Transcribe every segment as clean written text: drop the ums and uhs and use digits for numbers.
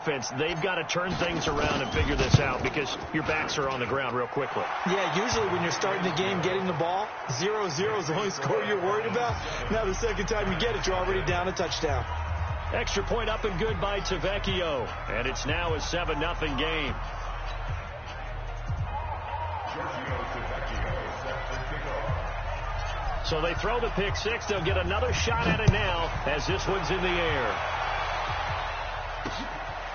Offense, they've got to turn things around and figure this out because your backs are on the ground real quickly. Yeah, usually when you're starting the game getting the ball, 0-0 is the only score you're worried about. Now the second time you get it, you're already down a touchdown. Extra point up and good by Tavecchio. And it's now a 7-0 game. So they throw the pick six. They'll get another shot at it now as this one's in the air.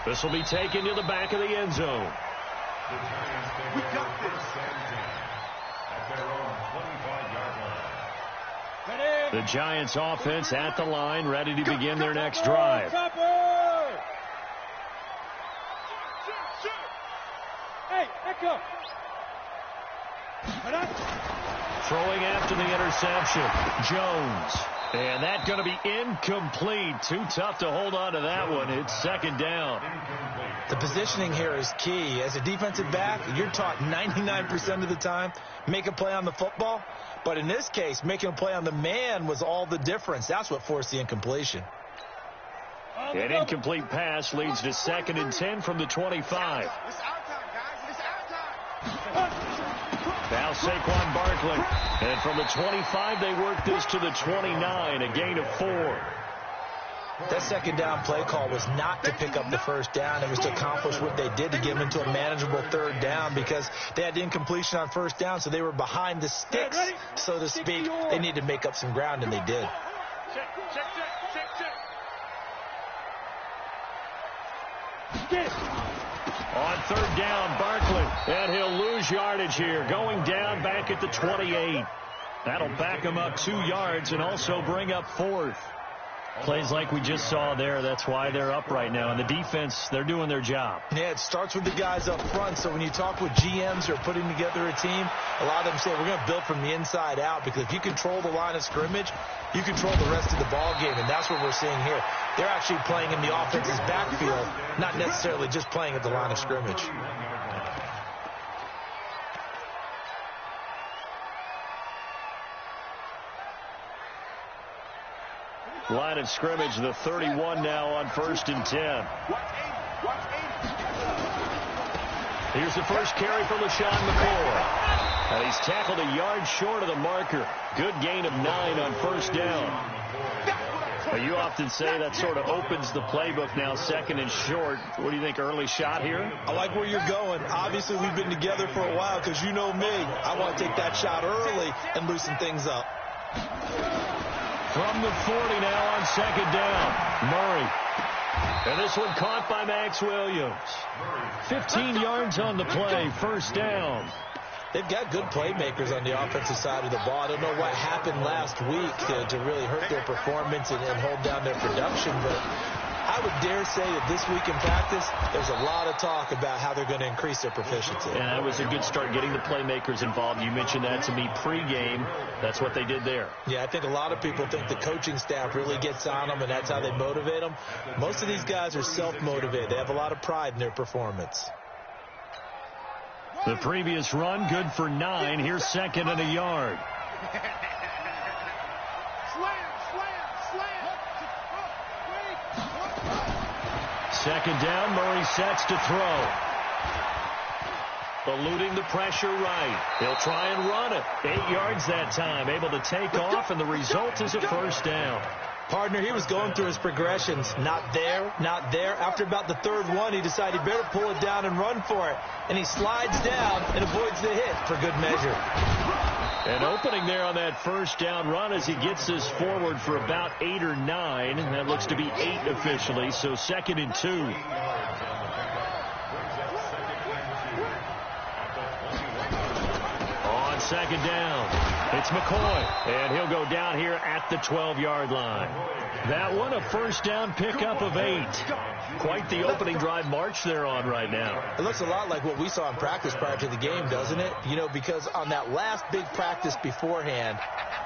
This will be taken to the back of the end zone. We got this. At their own 25-yard line. The Giants offense at the line, ready to begin their next drive. Hey, echo. Throwing after the interception. Jones. And that's going to be incomplete. Too tough to hold on to that one. It's second down. The positioning here is key. As a defensive back, you're taught 99% of the time, make a play on the football. But in this case, making a play on the man was all the difference. That's what forced the incompletion. An incomplete pass leads to 2nd and 10 from the 25. It's our time, guys. It's our time. Now Saquon Barkley. And from the 25, they work this to the 29, a gain of 4. That second down play call was not to pick up the first down. It was to accomplish what they did to get them into a manageable third down because they had the incompletion on first down, so they were behind the sticks, so to speak. They needed to make up some ground, and they did. On third down, Barkley, and he'll lose yardage here, going down back at the 28. That'll back him up 2 yards and also bring up 4th. Plays like we just saw there, that's why they're up right now. And the defense, they're doing their job. Yeah, it starts with the guys up front. So when you talk with GMs who are putting together a team, a lot of them say we're going to build from the inside out, because if you control the line of scrimmage, you control the rest of the ball game, and that's what we're seeing here. They're actually playing in the offense's backfield, not necessarily just playing at the line of scrimmage. Line of scrimmage, the 31 now on 1st and 10. Here's the first carry for LaShawn McCoy. And he's tackled a yard short of the marker. Good gain of 9 on first down. But you often say that sort of opens the playbook now, 2nd and short. What do you think, early shot here? I like where you're going. Obviously, we've been together for a while because you know me. I want to take that shot early and loosen things up. From the 40 now on 2nd down, Murray. And this one caught by Max Williams. 15 yards on the play, first down. They've got good playmakers on the offensive side of the ball. I don't know what happened last week to really hurt their performance and hold down their production, but I would dare say that this week in practice, there's a lot of talk about how they're going to increase their proficiency. And that was a good start, getting the playmakers involved. You mentioned that to me pregame. That's what they did there. Yeah, I think a lot of people think the coaching staff really gets on them, and that's how they motivate them. Most of these guys are self-motivated. They have a lot of pride in their performance. The previous run, good for 9. Here's 2nd and a yard. Second down, Murray sets to throw. Eluding the pressure right. He'll try and run it. 8 yards that time, able to take off, and the result is a first down. Partner, he was going through his progressions. Not there, not there. After about the 3rd one, he decided he better pull it down and run for it. And he slides down and avoids the hit for good measure. An opening there on that first down run as he gets this forward for about 8 or 9. And that looks to be 8 officially, so 2nd and 2. On 2nd down. It's McCoy, and he'll go down here at the 12-yard line. That one, a first down pickup of 8. Quite the opening drive march they're on right now. It looks a lot like what we saw in practice prior to the game, doesn't it? You know, because on that last big practice beforehand,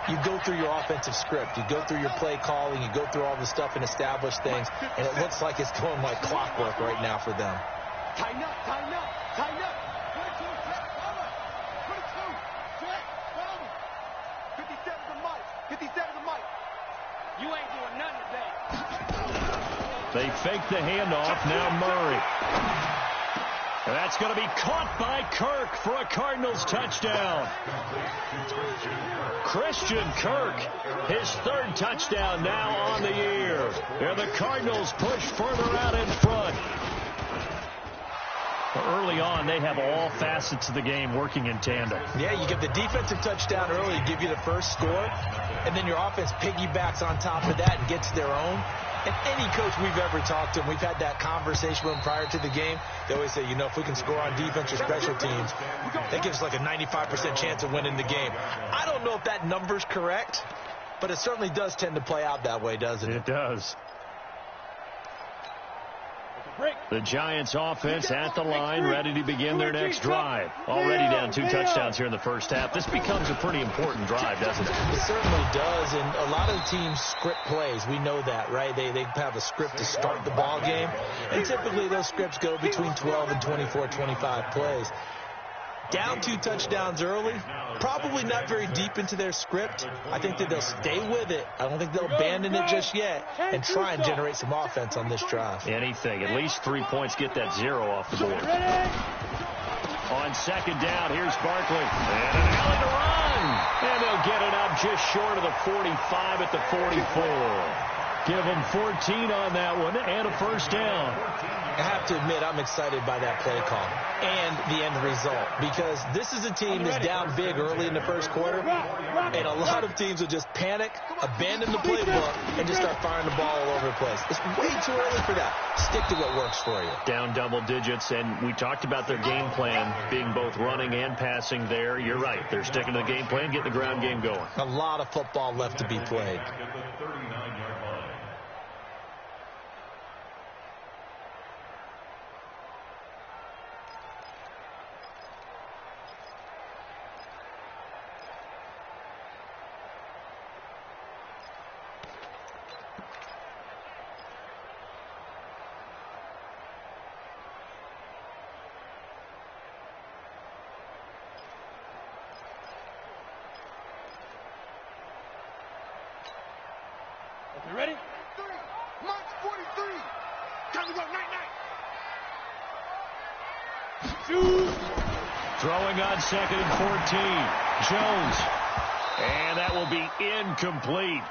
you go through your offensive script. You go through your play calling. You go through all the stuff and establish things. And it looks like it's going like clockwork right now for them. Tighten up, tighten up, tighten up. 57 to Mike. You ain't doing nothing today. They fake the handoff. Now Murray. And that's going to be caught by Kirk for a Cardinals touchdown. Christian Kirk, his third touchdown now on the year. And the Cardinals push further out in front. Early on, they have all facets of the game working in tandem. Yeah, you get the defensive touchdown early, give you the first score, and then your offense piggybacks on top of that and gets their own. And any coach we've ever talked to, and we've had that conversation with them prior to the game, they always say, you know, if we can score on defense or special teams, that gives us like a 95% chance of winning the game. I don't know if that number's correct, but it certainly does tend to play out that way, doesn't it? It does. The Giants offense at the line, ready to begin their next drive. Already down 2 touchdowns here in the first half. This becomes a pretty important drive, doesn't it? It certainly does, and a lot of teams script plays. We know that, right? They have a script to start the ball game, and typically those scripts go between 12 and 24, 25 plays. Down 2 touchdowns early, probably not very deep into their script. I think that they'll stay with it. I don't think they'll abandon it just yet and try and generate some offense on this drive. Anything. At least 3 points, get that 0 off the board. On second down, here's Barkley. And an alley to run. And they'll get it up just short of the 45 at the 44. Give them 14 on that one and a first down. I have to admit, I'm excited by that play call and the end result, because this is a team that's down big early in the first quarter, and a lot of teams will just panic, abandon the playbook, and just start firing the ball all over the place. It's way too early for that. Stick to what works for you. Down double digits, and we talked about their game plan being both running and passing there. You're right. They're sticking to the game plan, getting the ground game going. A lot of football left to be played. You ready? March 43. Time to go, night-night. Throwing on second and 14. Jones. And that will be incomplete.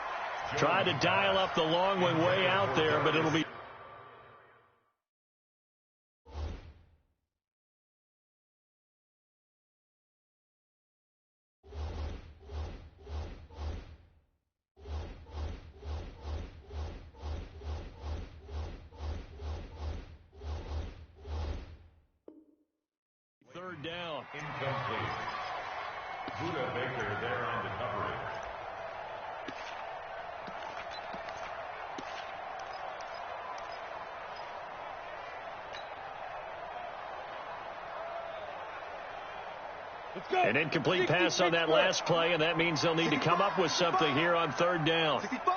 Tried to dial up the long one way out there, but it'll be... Third down. Incomplete. Buda Baker there on the coverage. Let's go. An incomplete pass on that last play, and that means they'll need to come up with something here on third down. 65.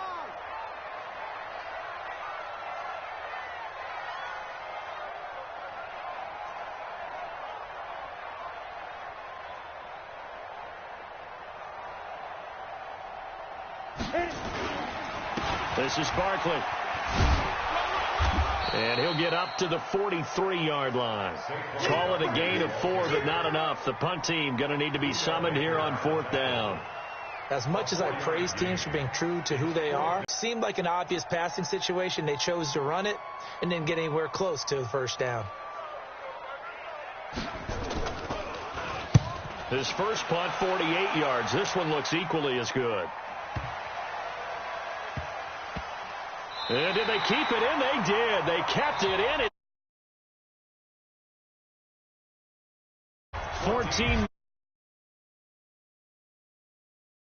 This is Barkley. And he'll get up to the 43-yard line. Call it a gain of 4, but not enough. The punt team going to need to be summoned here on fourth down. As much as I praise teams for being true to who they are, it seemed like an obvious passing situation. They chose to run it and didn't get anywhere close to the first down. His first punt, 48 yards. This one looks equally as good. And did they keep it in? They did. They kept it in. 14